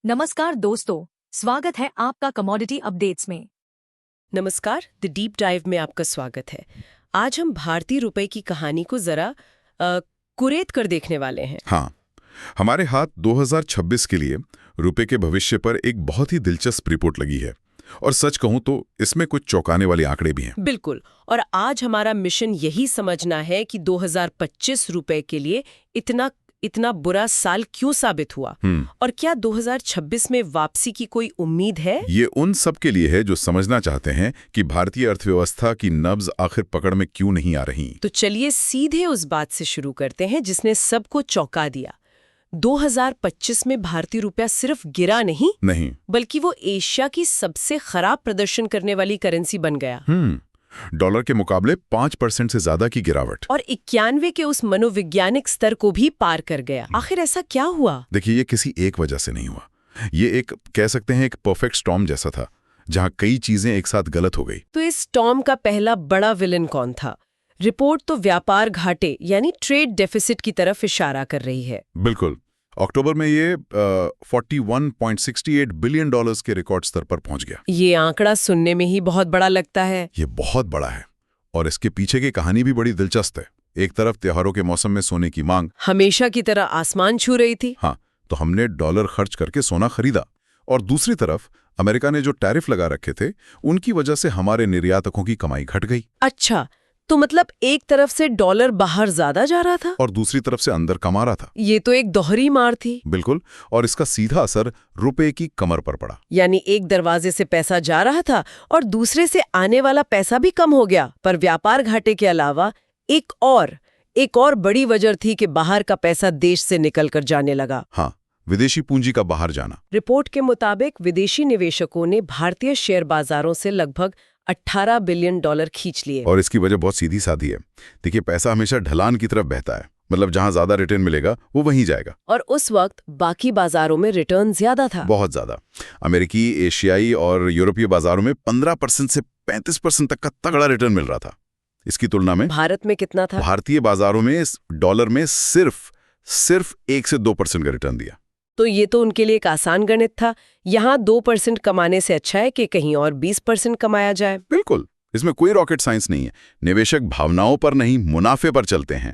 नमस्कार दोस्तों, स्वागत है आपका कमोडिटी अपडेट्स में। नमस्कार, द डीप डाइव में आपका स्वागत है। आज हम भारतीय रुपए की कहानी को जरा कुरेद कर देखने वाले हैं। हाँ, हमारे हाथ 2026 के लिए रुपए के भविष्य पर एक बहुत ही दिलचस्प रिपोर्ट लगी है और सच कहूं तो इसमें कुछ चौंकाने वाले आंकड़े भी हैं। बिल्कुल, और आज हमारा मिशन यही समझना है कि 2025 रुपए के लिए इतना बुरा साल क्यों साबित हुआ और क्या 2026 में वापसी की कोई उम्मीद है। ये उन सब के लिए है जो समझना चाहते हैं कि भारतीय अर्थव्यवस्था की नब्ज आखिर पकड़ में क्यों नहीं आ रही। तो चलिए सीधे उस बात से शुरू करते हैं जिसने सबको चौंका दिया। 2025 में भारतीय रुपया सिर्फ गिरा नहीं, बल्कि वो एशिया की सबसे खराब प्रदर्शन करने वाली करेंसी बन गया। डॉलर के मुकाबले 5% से ज्यादा की गिरावट और 91 के उस मनोवैज्ञानिक स्तर को भी पार कर गया। आखिर ऐसा क्या हुआ? देखिए, ये किसी एक वजह से नहीं हुआ। ये एक कह सकते हैं एक परफेक्ट स्टॉर्म जैसा था, जहां कई चीजें एक साथ गलत हो गई। तो इस स्टॉर्म का पहला बड़ा विलन कौन था? रिपोर्ट तो व्यापार घाटे यानी ट्रेड डेफिसिट की तरफ इशारा कर रही है। बिल्कुल, अक्टूबर में ये 41.68 बिलियन डॉलर्स के रिकॉर्ड स्तर पर पहुंच गया। ये आंकड़ा सुनने में ही बहुत बड़ा लगता है। ये बहुत बड़ा है और इसके पीछे की कहानी भी बड़ी दिलचस्प है। एक तरफ त्योहारों के मौसम में सोने की मांग हमेशा की तरह आसमान छू रही थी। हाँ, तो हमने डॉलर खर्च करके सोना खरीदा, और दूसरी तरफ अमेरिका ने जो टैरिफ लगा रखे थे उनकी वजह से हमारे निर्यातकों की कमाई घट गई। अच्छा, तो मतलब एक तरफ से डॉलर बाहर ज्यादा जा रहा था और दूसरी तरफ से अंदर कमा रहा था। ये तो एक दोहरी मार थी। बिल्कुल, और इसका सीधा असर रुपए की कमर पर पड़ा। यानी एक दरवाजे से पैसा जा रहा था और दूसरे से आने वाला पैसा भी कम हो गया। पर व्यापार घाटे के अलावा एक और बड़ी वजह थी कि बाहर का पैसा देश से निकलकर जाने लगा। हाँ, विदेशी पूंजी का बाहर जाना। रिपोर्ट के मुताबिक विदेशी निवेशकों ने भारतीय शेयर बाजारों से लगभग 18 बिलियन डॉलर खींच लिए। और इसकी वजह बहुत सीधी साधी है। देखिए, पैसा हमेशा ढलान की तरफ बहता है, मतलब जहां ज्यादा रिटर्न मिलेगा वो वहीं जाएगा। और उस वक्त बाकी बाजारों में रिटर्न ज्यादा था, बहुत ज्यादा। अमेरिकी, एशियाई और यूरोपीय बाजारों में 15% से 35% तक का तगड़ा रिटर्न मिल रहा था। इसकी तुलना में भारत में कितना था? भारतीय बाजारों में डॉलर में सिर्फ 1 से 2% का रिटर्न दिया। तो ये तो उनके लिए एक आसान गणित था। यहाँ 2% कमाने से अच्छा है कि कहीं और 20% कमाया जाए। बिल्कुल, इसमें कोई रॉकेट साइंस नहीं है। निवेशक भावनाओं पर नहीं, मुनाफे पर चलते हैं।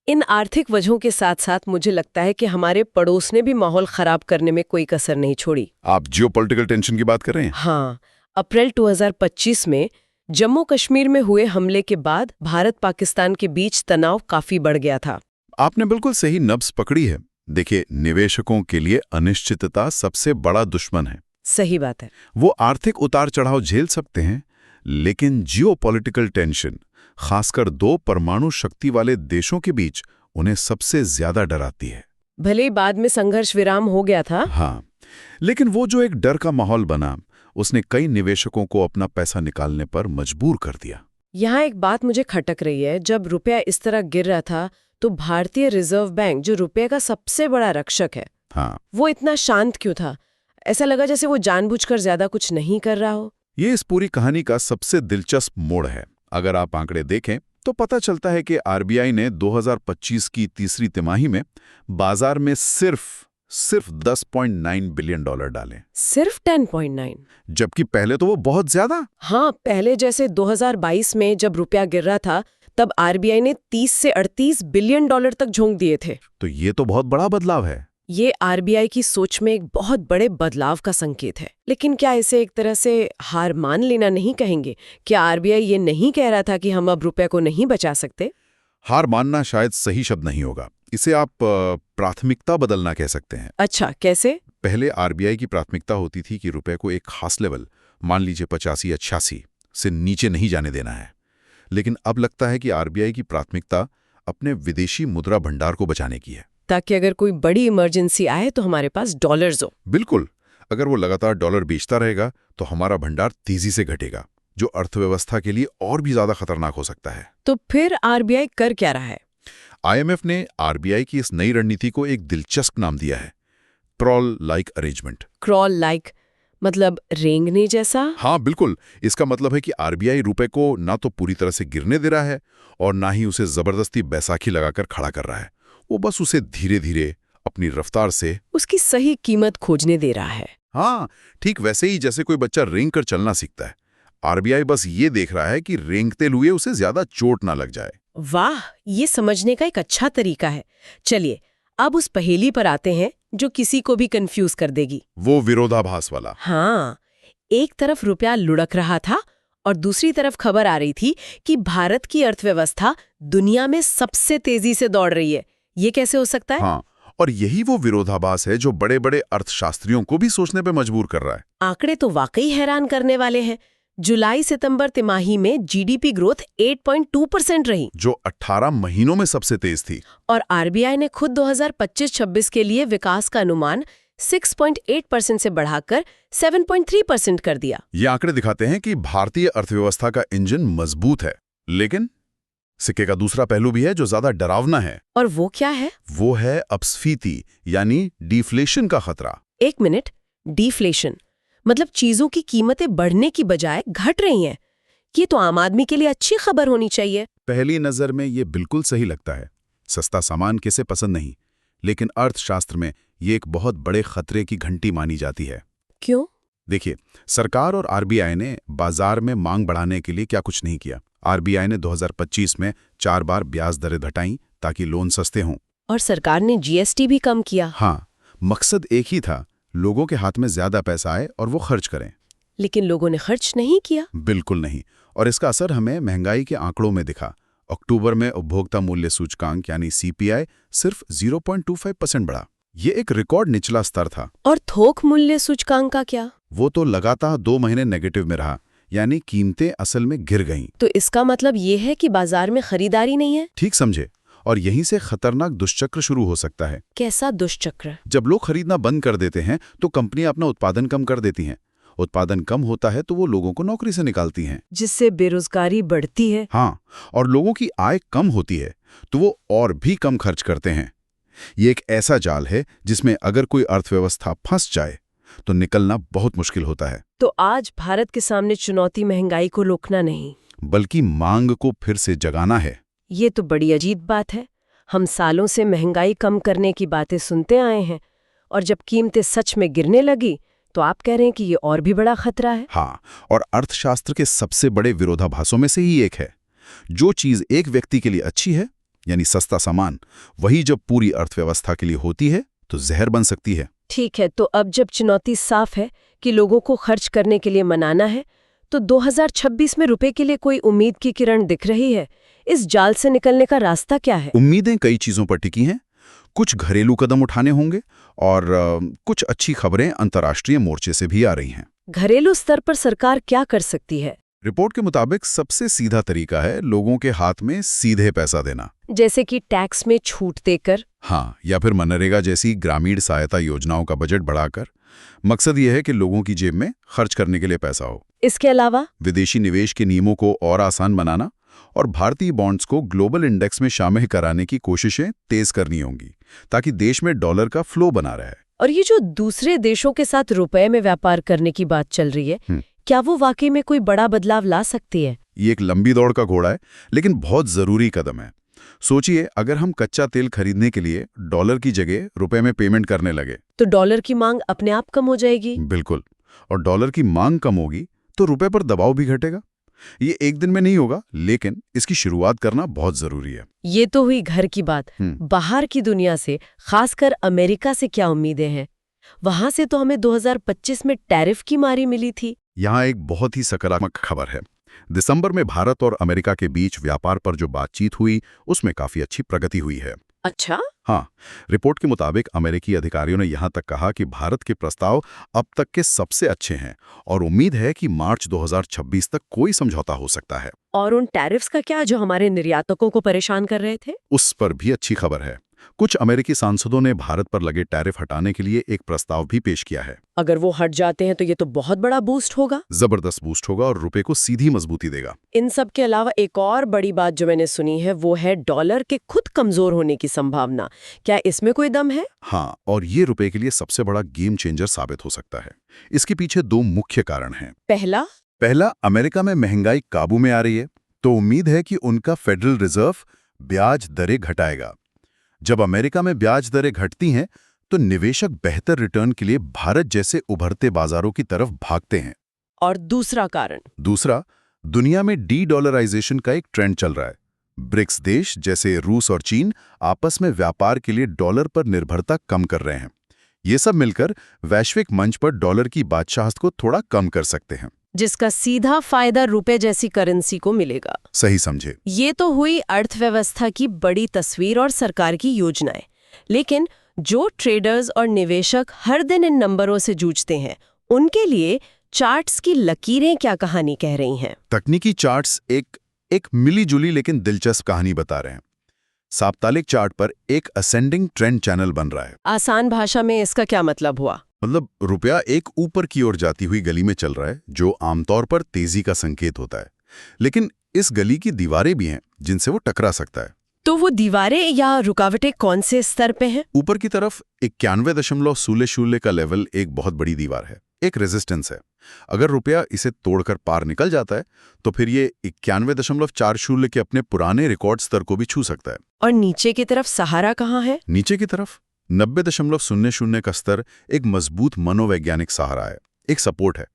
इन आर्थिक वजहों के साथ साथ मुझे लगता है कि हमारे पड़ोस ने भी माहौल खराब करने में कोई कसर नहीं छोड़ी। आप जियोपॉलिटिकल टेंशन की बात कर रहे हैं? हाँ, अप्रैल 2025 में जम्मू कश्मीर में हुए हमले के बाद भारत पाकिस्तान के बीच तनाव काफी बढ़ गया था। आपने बिल्कुल सही नब्ज पकड़ी है। देखिए, निवेशकों के लिए अनिश्चितता सबसे बड़ा दुश्मन है। सही बात है। वो आर्थिक उतार चढ़ाव झेल सकते हैं, लेकिन जियोपॉलिटिकल टेंशन, खासकर 2 परमाणु शक्ति वाले देशों के बीच, उन्हें सबसे ज्यादा डराती है। भले ही बाद में संघर्ष विराम हो गया था। हाँ, लेकिन वो जो एक डर का माहौल बना, उसने कई निवेशकों को अपना पैसा निकालने पर मजबूर कर दिया। यहाँ एक बात मुझे खटक रही है। जब रुपया इस तरह गिर रहा था तो भारतीय रिजर्व बैंक, जो रुपये का सबसे बड़ा रक्षक है, हाँ, वो इतना शांत क्यों था? ऐसा लगा जैसे वो जानबूझकर ज्यादा कुछ नहीं कर रहा हो। ये इस पूरी कहानी का सबसे दिलचस्प मोड़ है। अगर आप आंकड़े देखें तो पता चलता है कि आरबीआई ने 2025 की तीसरी तिमाही में बाजार में सिर्फ 10.9 बिलियन डॉलर डाले। सिर्फ 10.9? जबकि पहले तो वो बहुत ज्यादा। हाँ, पहले जैसे 2022 में जब रुपया गिर रहा था तब आरबीआई ने 30 से 38 बिलियन डॉलर तक झोंक दिए थे। तो ये तो बहुत बड़ा बदलाव है। ये आरबीआई की सोच में एक बहुत बड़े बदलाव का संकेत है। लेकिन क्या इसे एक तरह से हार मान लेना नहीं कहेंगे? क्या आरबीआई ये नहीं कह रहा था कि हम अब रुपए को नहीं बचा सकते? हार मानना शायद सही शब्द नहीं होगा। इसे आप प्राथमिकता बदलना कह सकते हैं। अच्छा, कैसे? पहले आरबीआई की प्राथमिकता होती थी कि रुपए को एक खास लेवल, मान लीजिए 85 या 86 से नीचे नहीं जाने देना है। लेकिन अब लगता है कि आरबीआई की प्राथमिकता अपने विदेशी मुद्रा भंडार को बचाने की है, ताकि अगर कोई बड़ी इमरजेंसी आए तो हमारे पास डॉलर्स हो। बिल्कुल, अगर वो लगातार डॉलर बेचता रहेगा तो हमारा भंडार तेजी से घटेगा, जो अर्थव्यवस्था के लिए और भी ज्यादा खतरनाक हो सकता है। तो फिर आरबीआई कर क्या रहा है? आईएमएफ ने आरबीआई की इस नई रणनीति को एक दिलचस्प नाम दिया है, crawl like arrangement. Crawl like मतलब रेंगने जैसा? हाँ बिल्कुल, इसका मतलब है कि आरबीआई रुपए को ना तो पूरी तरह से गिरने दे रहा है और ना ही उसे जबरदस्ती बैसाखी लगाकर खड़ा कर रहा है। वो बस उसे धीरे धीरे अपनी रफ्तार से उसकी सही कीमत खोजने दे रहा है। हाँ, ठीक वैसे ही जैसे कोई बच्चा रेंग कर चलना सीखता है। आरबीआई बस ये देख रहा है कि रेंगते हुए उसे ज्यादा चोट ना लग जाए। वाह, ये समझने का एक अच्छा तरीका है। चलिए, अब उस पहेली पर आते हैं जो किसी को भी कंफ्यूज कर देगी। वो विरोधाभास वाला। हाँ, एक तरफ रुपया लुढ़क रहा था और दूसरी तरफ खबर आ रही थी कि भारत की अर्थव्यवस्था दुनिया में सबसे तेजी से दौड़ रही है। ये कैसे हो सकता है? हाँ, और यही वो विरोधाभास है जो बड़े बड़े अर्थशास्त्रियों को भी सोचने पे मजबूर कर रहा है। आंकड़े तो वाकई हैरान करने वाले हैं। जुलाई सितंबर तिमाही में जीडीपी ग्रोथ 8.2% रही, जो 18 महीनों में सबसे तेज थी। और आरबीआई ने खुद 2025-26 के लिए विकास का अनुमान 6.8% से बढ़ाकर 7.3% कर दिया। ये आंकड़े दिखाते हैं कि भारतीय अर्थव्यवस्था का इंजन मजबूत है। लेकिन सिक्के का दूसरा पहलू भी है जो ज्यादा डरावना है। और वो क्या है? वो है अपस्फीति यानी डिफ्लेशन का खतरा। एक मिनट, डिफ्लेशन मतलब चीजों की कीमतें बढ़ने की बजाय घट रही हैं। ये तो आम आदमी के लिए अच्छी खबर होनी चाहिए। पहली नजर में ये बिल्कुल सही लगता है। सस्ता सामान किसे पसंद नहीं, लेकिन अर्थशास्त्र में ये एक बहुत बड़े खतरे की घंटी मानी जाती है। क्यों? देखिए, सरकार और आरबीआई ने बाजार में मांग बढ़ाने के लिए क्या कुछ नहीं किया। आरबीआई ने 2025 में 4 बार ब्याज दरें घटाई ताकि लोन सस्ते हों। और सरकार ने जीएसटी भी कम किया। हाँ, मकसद एक ही था, लोगों के हाथ में ज्यादा पैसा आए और वो खर्च करें। लेकिन लोगों ने खर्च नहीं किया। बिल्कुल नहीं, और इसका असर हमें महंगाई के आंकड़ों में दिखा। अक्टूबर में उपभोक्ता मूल्य सूचकांक यानी सीपीआई सिर्फ 0.25% बढ़ा। ये एक रिकॉर्ड निचला स्तर था। और थोक मूल्य सूचकांक का क्या? वो तो लगातार 2 महीने नेगेटिव में रहा, यानी कीमतें असल में गिर गईं। तो इसका मतलब ये है कि बाजार में खरीदारी नहीं है। ठीक समझे, और यहीं से खतरनाक दुष्चक्र शुरू हो सकता है। कैसा दुष्चक्र? जब लोग खरीदना बंद कर देते हैं तो कंपनियां अपना उत्पादन कम कर देती हैं। उत्पादन कम होता है तो वो लोगों को नौकरी से निकालती हैं, जिससे बेरोजगारी बढ़ती है। हाँ, और लोगों की आय कम होती है तो वो और भी कम खर्च करते हैं। ये एक ऐसा जाल है जिसमें अगर कोई अर्थव्यवस्था फंस जाए तो निकलना बहुत मुश्किल होता है। तो आज भारत के सामने चुनौती महंगाई को रोकना नहीं, बल्कि मांग को फिर से जगाना है। ये तो बड़ी अजीब बात है। हम सालों से महंगाई कम करने की बातें सुनते आए हैं, और जब कीमतें सच में गिरने लगी तो आप कह रहे हैं कि ये और भी बड़ा खतरा है। हाँ, और अर्थशास्त्र के सबसे बड़े विरोधाभासों में से ही एक है। जो चीज एक व्यक्ति के लिए अच्छी है, यानी सस्ता सामान, वही जब पूरी अर्थव्यवस्था के लिए होती है तो जहर बन सकती है। ठीक है, तो अब जब चुनौती साफ है कि लोगों को खर्च करने के लिए मनाना है, तो 2026 में रुपए के लिए कोई उम्मीद की किरण दिख रही है? इस जाल से निकलने का रास्ता क्या है? उम्मीदें कई चीजों पर टिकी हैं। कुछ घरेलू कदम उठाने होंगे और कुछ अच्छी खबरें अंतर्राष्ट्रीय मोर्चे से भी आ रही हैं। घरेलू स्तर पर सरकार क्या कर सकती है? रिपोर्ट के मुताबिक सबसे सीधा तरीका है लोगों के हाथ में सीधे पैसा देना, जैसे कि टैक्स में छूट देकर। हाँ, या फिर मनरेगा जैसी ग्रामीण सहायता योजनाओं का बजट बढ़ाकर। मकसद यह है कि लोगों की जेब में खर्च करने के लिए पैसा हो। इसके अलावा विदेशी निवेश के नियमों को और आसान बनाना और भारतीय बॉन्ड्स को ग्लोबल इंडेक्स में शामिल कराने की कोशिशें तेज करनी होंगी, ताकि देश में डॉलर का फ्लो बना रहे। और ये जो दूसरे देशों के साथ रुपए में व्यापार करने की बात चल रही है, क्या वो वाकई में कोई बड़ा बदलाव ला सकती है? ये एक लंबी दौड़ का घोड़ा है, लेकिन बहुत जरूरी कदम है। सोचिए, अगर हम कच्चा तेल खरीदने के लिए डॉलर की जगह रुपए में पेमेंट करने लगे तो डॉलर की मांग अपने आप कम हो जाएगी। बिल्कुल, और डॉलर की मांग कम होगी तो रुपए पर दबाव भी घटेगा। ये एक दिन में नहीं होगा, लेकिन इसकी शुरुआत करना बहुत जरूरी है। ये तो हुई घर की बात। बाहर की दुनिया से, खासकर अमेरिका से क्या उम्मीदें हैं? वहां से तो हमें 2025 में टैरिफ की मारी मिली थी। यहाँ एक बहुत ही सकारात्मक खबर है। दिसंबर में भारत और अमेरिका के बीच व्यापार पर जो बातचीत हुई, उसमें काफी अच्छी प्रगति हुई है। अच्छा? हाँ, रिपोर्ट के मुताबिक अमेरिकी अधिकारियों ने यहाँ तक कहा कि भारत के प्रस्ताव अब तक के सबसे अच्छे हैं और उम्मीद है कि मार्च 2026 तक कोई समझौता हो सकता है। और उन टैरिफ्स का क्या जो हमारे निर्यातकों को परेशान कर रहे थे? उस पर भी अच्छी खबर है। कुछ अमेरिकी सांसदों ने भारत पर लगे टैरिफ हटाने के लिए एक प्रस्ताव भी पेश किया है। अगर वो हट जाते हैं तो ये तो बहुत बड़ा बूस्ट होगा। जबरदस्त बूस्ट होगा और रुपए को सीधी मजबूती देगा। इन सब के अलावा एक और बड़ी बात जो मैंने सुनी है वो है डॉलर के खुद कमजोर होने की संभावना। क्या इसमें कोई दम है? हाँ, और ये रुपए के लिए सबसे बड़ा गेम चेंजर साबित हो सकता है। इसके पीछे 2 मुख्य कारण हैं। पहला, अमेरिका में महंगाई काबू में आ रही है, तो उम्मीद है कि उनका फेडरल रिजर्व ब्याज दरें घटाएगा। जब अमेरिका में ब्याज दरें घटती हैं तो निवेशक बेहतर रिटर्न के लिए भारत जैसे उभरते बाजारों की तरफ भागते हैं। और दूसरा कारण? दूसरा, दुनिया में डी-डॉलराइजेशन का एक ट्रेंड चल रहा है। ब्रिक्स देश जैसे रूस और चीन आपस में व्यापार के लिए डॉलर पर निर्भरता कम कर रहे हैं। ये सब मिलकर वैश्विक मंच पर डॉलर की बादशाहत को थोड़ा कम कर सकते हैं, जिसका सीधा फायदा रुपए जैसी करेंसी को मिलेगा। सही समझे। ये तो हुई अर्थव्यवस्था की बड़ी तस्वीर और सरकार की योजनाएं। लेकिन जो ट्रेडर्स और निवेशक हर दिन इन नंबरों से जूझते हैं, उनके लिए चार्ट्स की लकीरें क्या कहानी कह रही हैं? तकनीकी चार्ट्स एक मिली-जुली लेकिन दिलचस्प कहानी बता रहे हैं। साप्ताहिक चार्ट पर एक असेंडिंग ट्रेंड चैनल बन रहा है। आसान भाषा में इसका क्या मतलब हुआ? मतलब रुपया एक ऊपर की ओर जाती हुई गली में चल रहा है, जो आमतौर पर तेजी का संकेत होता है। लेकिन इस गली की दीवारें भी हैं जिनसे वो टकरा सकता है। तो वो दीवारें या रुकावटें कौन से स्तर पे हैं? ऊपर की तरफ 91.00 का लेवल एक बहुत बड़ी दीवार है, एक रेजिस्टेंस है। अगर रुपया इसे तोड़कर पार निकल जाता है तो फिर ये 91.40 के अपने पुराने रिकॉर्ड स्तर को भी छू सकता है। और नीचे की तरफ सहारा कहाँ है? नीचे की तरफ 90.00 का स्तर एक मजबूत मनोवैज्ञानिक सहारा है, एक सपोर्ट है।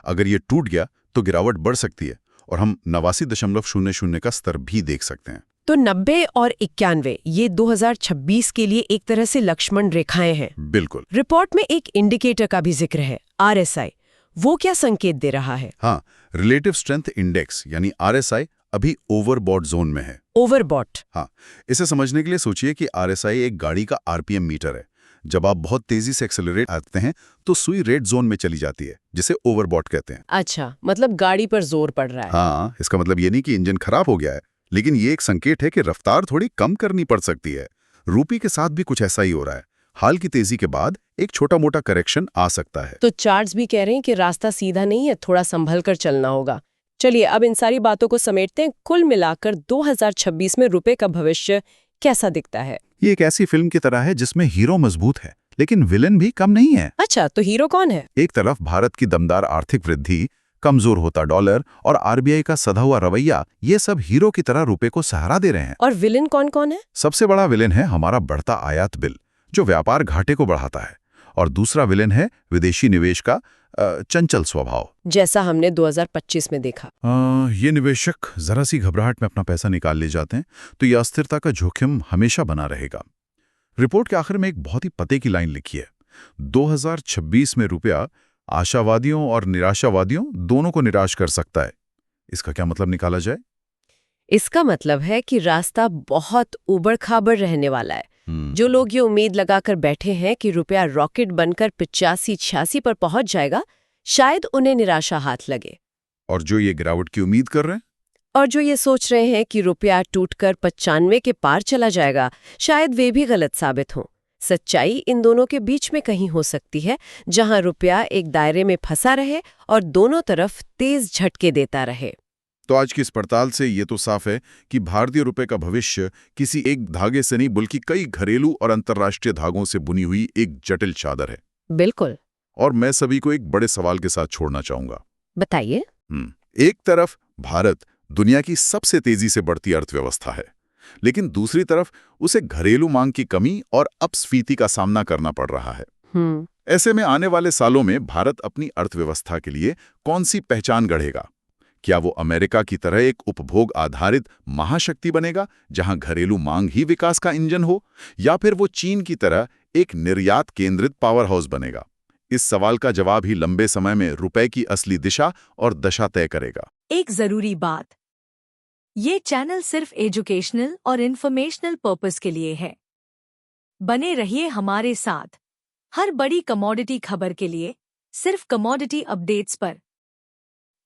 अगर ये टूट गया तो गिरावट बढ़ सकती है और हम 89.00 का स्तर भी देख सकते हैं। तो 90 और 91 ये 2026 के लिए एक तरह से लक्ष्मण रेखाएं हैं। बिल्कुल। रिपोर्ट में एक इंडिकेटर का भी जिक्र है, RSI। वो क्या संकेत दे रहा है? हाँ, रिलेटिव स्ट्रेंथ इंडेक्स यानी RSI अभी ओवरबॉट जोन में है। ओवरबॉट? हाँ, इसे समझने के लिए सोचिए कि RSI एक गाड़ी का RPM मीटर है। जब आप बहुत तेजी से एक्सेलरेट आते हैं तो सुई रेड जोन में चली जाती है, जिसे ओवरबॉट कहते हैं। अच्छा, मतलब गाड़ी पर जोर पड़ रहा है। हाँ, इसका मतलब ये नहीं कि इंजन खराब हो गया है, लेकिन ये एक संकेत है कि रफ्तार थोड़ी कम करनी पड़ सकती है। रूपी के साथ भी कुछ ऐसा ही हो रहा है। हाल की तेजी के बाद एक छोटा मोटा करेक्शन आ सकता है। तो चार्ट्स भी कह रहे हैं कि रास्ता सीधा नहीं है, थोड़ा संभल कर चलना होगा। चलिए अब इन सारी बातों को समेटते हैं। कुल मिलाकर 2026 में रुपए का भविष्य कैसा दिखता है? ये एक ऐसी फिल्म की तरह है जिसमें हीरो मजबूत है, लेकिन विलन भी कम नहीं है। अच्छा, तो हीरो कौन है? एक तरफ भारत की दमदार आर्थिक वृद्धि, कमजोर होता डॉलर और RBI का सधा हुआ रवैया, ये सब हीरो की तरह रुपए को सहारा दे रहे हैं। और विलेन कौन कौन है? सबसे बड़ा विलेन है हमारा बढ़ता आयात बिल, जो व्यापार घाटे को बढ़ाता है। और दूसरा विलेन है विदेशी निवेश का चंचल स्वभाव, जैसा हमने 2025 में देखा। ये निवेशक जरा सी घबराहट में अपना पैसा निकाल ले जाते हैं, तो ये अस्थिरता का जोखिम हमेशा बना रहेगा। रिपोर्ट के आखिर में एक बहुत ही पते की लाइन लिखी है, 2026 में रुपया आशावादियों और निराशावादियों दोनों को निराश कर सकता है। इसका क्या मतलब निकाला जाए? इसका मतलब है कि रास्ता बहुत उबड़-खाबड़ रहने वाला है। जो लोग ये उम्मीद लगाकर बैठे हैं कि रुपया रॉकेट बनकर 85-86 पर पहुंच जाएगा, शायद उन्हें निराशा हाथ लगे। और जो ये गिरावट की उम्मीद कर रहे हैं, और जो ये सोच रहे हैं कि रुपया टूटकर 95 के पार चला जाएगा, शायद वे भी गलत साबित हों। सच्चाई इन दोनों के बीच में कहीं हो सकती है, जहां रुपया एक दायरे में फंसा रहे और दोनों तरफ तेज झटके देता रहे। तो आज की इस पड़ताल से ये तो साफ है कि भारतीय रुपए का भविष्य किसी एक धागे से नहीं बल्कि कई घरेलू और अंतर्राष्ट्रीय धागों से बुनी हुई एक जटिल चादर है। बिल्कुल। और मैं सभी को एक बड़े सवाल के साथ छोड़ना चाहूंगा। बताइए। एक तरफ भारत दुनिया की सबसे तेजी से बढ़ती अर्थव्यवस्था है, लेकिन दूसरी तरफ उसे घरेलू मांग की कमी और अपस्फीति का सामना करना पड़ रहा है। ऐसे में आने वाले सालों में भारत अपनी अर्थव्यवस्था के लिए कौन सी पहचान गढ़ेगा? क्या वो अमेरिका की तरह एक उपभोग आधारित महाशक्ति बनेगा जहां घरेलू मांग ही विकास का इंजन हो, या फिर वो चीन की तरह एक निर्यात केंद्रित पावर हाउस बनेगा? इस सवाल का जवाब ही लंबे समय में रुपए की असली दिशा और दशा तय करेगा। एक जरूरी बात, ये चैनल सिर्फ एजुकेशनल और इन्फॉर्मेशनल पर्पस के लिए है। बने रहिए हमारे साथ हर बड़ी कमोडिटी खबर के लिए, सिर्फ कमोडिटी अपडेट्स पर।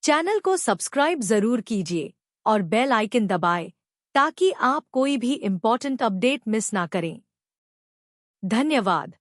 चैनल को सब्सक्राइब जरूर कीजिए और बेल आइकन दबाएं ताकि आप कोई भी इम्पोर्टेंट अपडेट मिस ना करें। धन्यवाद।